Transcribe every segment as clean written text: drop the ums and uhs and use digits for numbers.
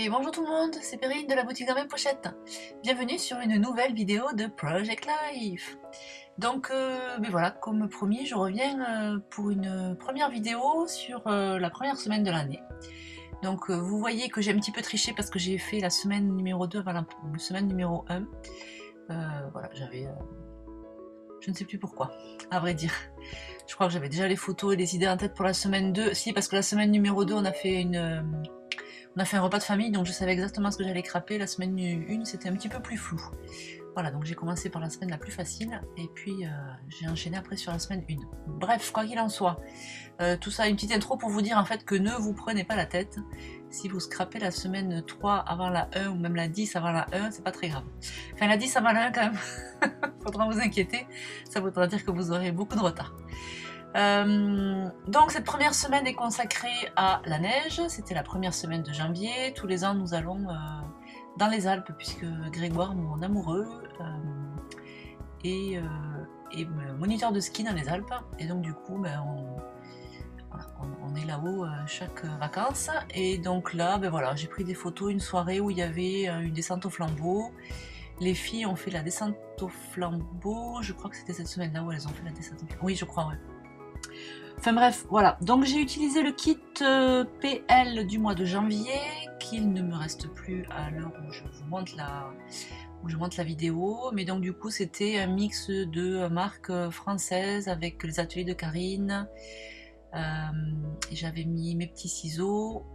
Et bonjour tout le monde, c'est Perrine de la boutique dans mes pochettes. Bienvenue sur une nouvelle vidéo de Project Life. Donc, mais voilà, comme promis, je reviens pour une première vidéo sur la première semaine de l'année. Donc, vous voyez que j'ai un petit peu triché parce que j'ai fait la semaine numéro 2 avant la semaine numéro 1. Voilà, j'avais... je ne sais plus pourquoi, à vrai dire. Je crois que j'avais déjà les photos et les idées en tête pour la semaine 2. Si, parce que la semaine numéro 2, on a fait un repas de famille, donc je savais exactement ce que j'allais craper. La semaine 1, c'était un petit peu plus flou. Voilà, donc j'ai commencé par la semaine la plus facile, et puis j'ai enchaîné après sur la semaine 1. Bref, quoi qu'il en soit, tout ça, une petite intro pour vous dire en fait que ne vous prenez pas la tête. Si vous scrapez la semaine 3 avant la 1, ou même la 10 avant la 1, c'est pas très grave. Enfin, la 10 avant la 1 quand même, faudra vous inquiéter, ça voudra dire que vous aurez beaucoup de retard. Donc cette première semaine est consacrée à la neige, c'était la première semaine de janvier. Tous les ans nous allons dans les Alpes puisque Grégoire, mon amoureux, est moniteur de ski dans les Alpes, et donc du coup ben, on est là-haut chaque vacances. Et donc là ben voilà, j'ai pris des photos une soirée où il y avait une descente au flambeau. Les filles ont fait la descente au flambeau, je crois que c'était cette semaine là où elles ont fait la descente au flambeau. Oui, je crois, ouais. Enfin bref, voilà. Donc j'ai utilisé le kit PL du mois de janvier, qu'il ne me reste plus à l'heure où je vous montre la vidéo. Mais donc du coup c'était un mix de marques françaises avec les ateliers de Karine. Et j'avais mis mes petits ciseaux.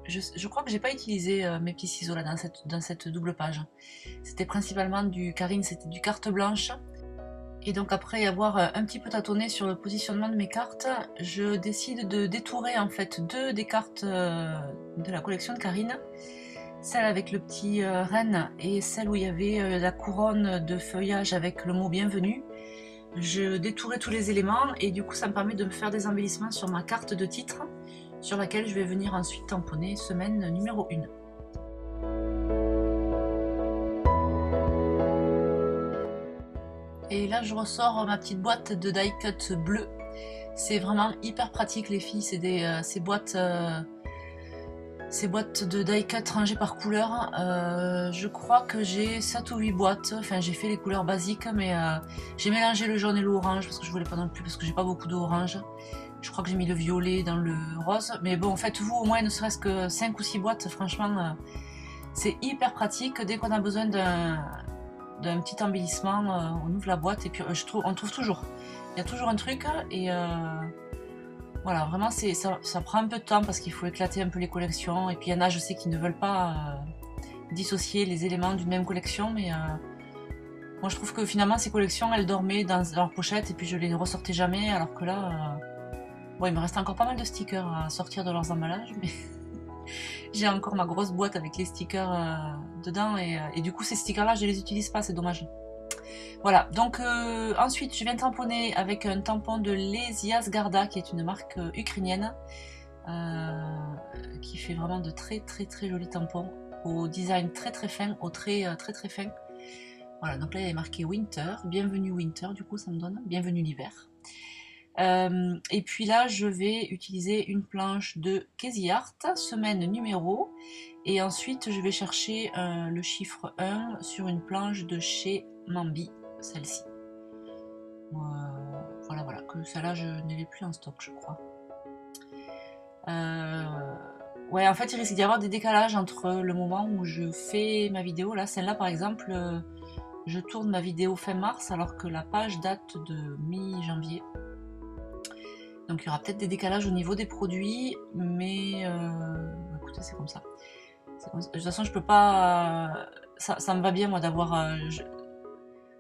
Je crois que j'ai pas utilisé mes petits ciseaux là dans cette double page. C'était principalement du Karine, c'était du carte blanche. Et donc après avoir un petit peu tâtonné sur le positionnement de mes cartes, je décide de détourer en fait deux des cartes de la collection de Karine. Celle avec le petit renne et celle où il y avait la couronne de feuillage avec le mot bienvenue. Je détourais tous les éléments et du coup ça me permet de me faire des embellissements sur ma carte de titre, sur laquelle je vais venir ensuite tamponner semaine numéro 1. Et là je ressors ma petite boîte de die cut bleu. C'est vraiment hyper pratique les filles, c'est ces boîtes de die cut rangées par couleur. Je crois que j'ai 7 ou 8 boîtes, enfin j'ai fait les couleurs basiques, mais j'ai mélangé le jaune et l'orange parce que je voulais pas non plus, parce que j'ai pas beaucoup d'orange. Je crois que j'ai mis le violet dans le rose, mais bon, faites-vous au moins ne serait-ce que 5 ou 6 boîtes, franchement c'est hyper pratique. Dès qu'on a besoin d'un petit embellissement, on ouvre la boîte et puis on trouve toujours. Il y a toujours un truc et voilà, vraiment ça prend un peu de temps parce qu'il faut éclater un peu les collections. Et puis il y en a, je sais, qui ne veulent pas dissocier les éléments d'une même collection, mais moi je trouve que finalement ces collections elles dormaient dans leur pochette et puis je les ressortais jamais, alors que là, bon, il me reste encore pas mal de stickers à sortir de leurs emballages, mais j'ai encore ma grosse boîte avec les stickers dedans et du coup ces stickers là je les utilise pas, c'est dommage. Voilà, donc ensuite je viens tamponner avec un tampon de Lesias Garda qui est une marque ukrainienne qui fait vraiment de très jolis tampons au design très fin, au trait très fin. Voilà, donc là il est marqué Winter, bienvenue Winter, du coup ça me donne bienvenue l'hiver. Et puis là je vais utiliser une planche de Casey Art, semaine numéro, et ensuite je vais chercher le chiffre 1 sur une planche de chez Mambi, celle-ci. Voilà, que celle-là je ne l'ai plus en stock je crois. Ouais, en fait il risque d'y avoir des décalages entre le moment où je fais ma vidéo, là celle-là par exemple, je tourne ma vidéo fin mars alors que la page date de mi-janvier. Donc il y aura peut-être des décalages au niveau des produits, mais écoutez, c'est comme ça. De toute façon, je peux pas. Ça me va bien moi d'avoir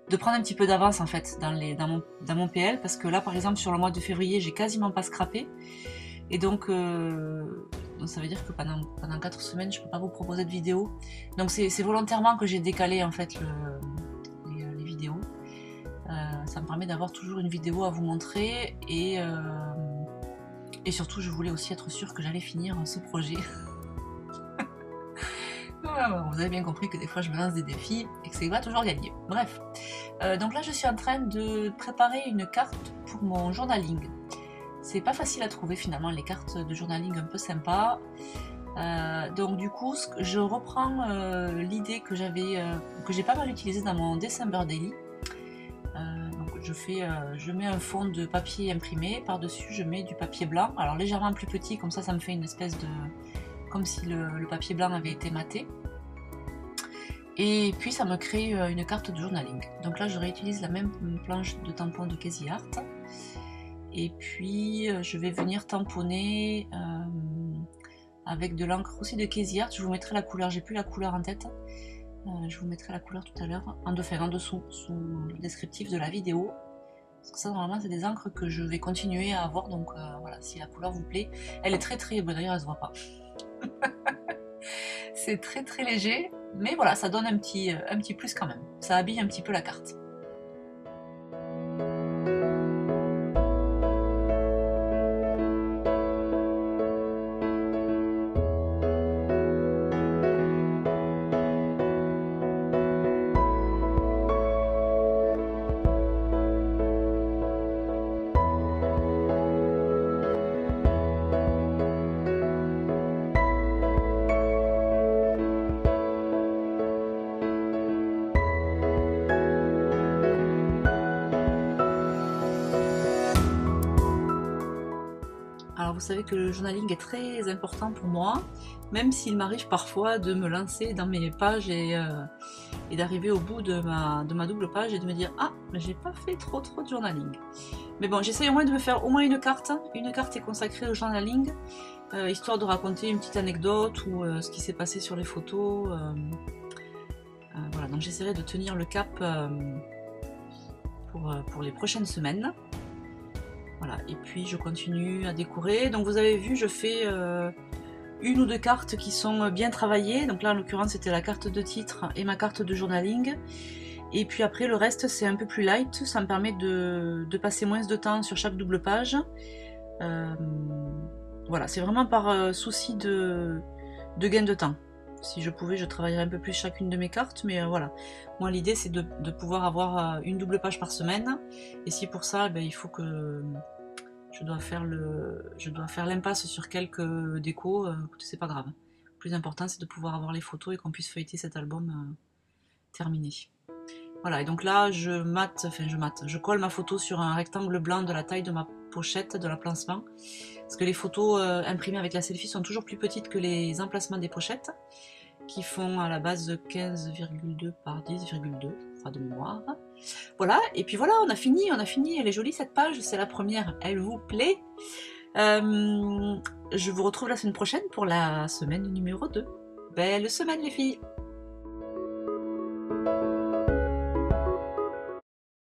de prendre un petit peu d'avance en fait dans mon PL, parce que là par exemple sur le mois de février j'ai quasiment pas scrappé, et donc ça veut dire que pendant 4 semaines je peux pas vous proposer de vidéo. Donc c'est volontairement que j'ai décalé en fait les vidéos. Ça me permet d'avoir toujours une vidéo à vous montrer et surtout je voulais aussi être sûre que j'allais finir ce projet. Vous avez bien compris que des fois je me lance des défis et que c'est pas toujours gagné. Bref, donc là je suis en train de préparer une carte pour mon journaling. C'est pas facile à trouver finalement les cartes de journaling un peu sympas. Donc du coup, je reprends l'idée que j'ai pas mal utilisée dans mon December Daily. Donc je mets un fond de papier imprimé, par-dessus je mets du papier blanc, alors légèrement plus petit, comme ça me fait une espèce de... comme si le papier blanc avait été maté. Et puis ça me crée une carte de journaling. Donc là je réutilise la même planche de tampon de Casey Art. Et puis je vais venir tamponner avec de l'encre aussi de Casey Art. Je vous mettrai la couleur, j'ai plus la couleur en tête. Je vous mettrai la couleur tout à l'heure, en dessous, sous le descriptif de la vidéo. Parce que ça, normalement, c'est des encres que je vais continuer à avoir. Donc voilà, si la couleur vous plaît. Elle est très très... Bon, d'ailleurs, elle se voit pas. C'est très très léger. Mais voilà, ça donne un petit plus quand même. Ça habille un petit peu la carte. Alors vous savez que le journaling est très important pour moi, même s'il m'arrive parfois de me lancer dans mes pages et d'arriver au bout de ma double page et de me dire « Ah, mais j'ai pas fait trop de journaling ». Mais bon, j'essaye au moins de me faire au moins une carte. Une carte est consacrée au journaling, histoire de raconter une petite anecdote ou ce qui s'est passé sur les photos. Voilà, donc j'essaierai de tenir le cap pour les prochaines semaines. Voilà, et puis je continue à décorer. Donc vous avez vu, je fais une ou deux cartes qui sont bien travaillées. Donc là, en l'occurrence, c'était la carte de titre et ma carte de journaling. Et puis après, le reste, c'est un peu plus light. Ça me permet de passer moins de temps sur chaque double page. Voilà, c'est vraiment par souci de gain de temps. Si je pouvais, je travaillerais un peu plus chacune de mes cartes, mais voilà. Moi, l'idée, c'est de pouvoir avoir une double page par semaine. Et si pour ça, il faut que je dois faire l'impasse sur quelques décos, c'est pas grave. Le plus important, c'est de pouvoir avoir les photos et qu'on puisse feuilleter cet album terminé. Voilà, et donc là, je colle ma photo sur un rectangle blanc de la taille de ma pochette, de l'emplacement. Parce que les photos imprimées avec la selfie sont toujours plus petites que les emplacements des pochettes, qui font à la base 15,2 par 10,2, je crois de mémoire. Voilà, et puis voilà, on a fini, elle est jolie cette page, c'est la première, elle vous plaît. Je vous retrouve la semaine prochaine pour la semaine numéro 2. Belle semaine les filles!